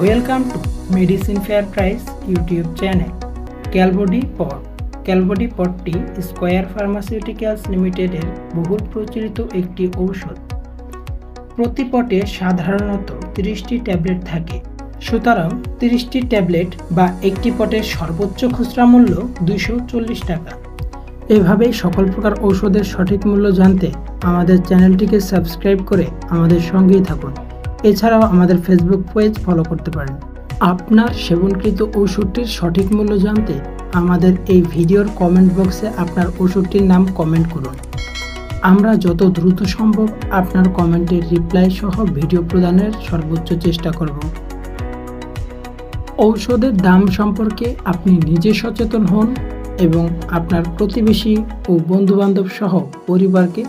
Welcome to Medicine Fair Price YouTube channel. ক্যালবডি pot. ক্যালবডি পটটি square pharmaceuticals লিমিটেডের বহুল প্রচলিত একটি ঔষধ। প্রতি পটে সাধারণত 30টি ট্যাবলেট থাকে, সুতরাং 30টি ট্যাবলেট বা একটি পটের সর্বোচ্চ খুচরা মূল্য 240 টাকা। এভাবেই সকল প্রকার ঔষধের সঠিক মূল্য জানতে আমাদের চ্যানেলটিকে সাবস্ক্রাইব করে আমাদের সঙ্গেই থাকুন। এছাড়াও আমাদের ফেসবুক পেজ ফলো করতে পারেন। আপনার সেবনকৃত ওষুধটির সঠিক মূল্য জানতে আমাদের এই ভিডিওর কমেন্ট বক্সে আপনার ওষুধটির নাম কমেন্ট করুন। আমরা যত দ্রুত সম্ভব আপনার কমেন্টের রিপ্লাই সহ ভিডিও প্রদানের সর্বোচ্চ চেষ্টা করব। ঔষধের দাম সম্পর্কে আপনি নিজে সচেতন হন এবং আপনার প্রতিবেশী ও বন্ধুবান্ধব সহ পরিবারকে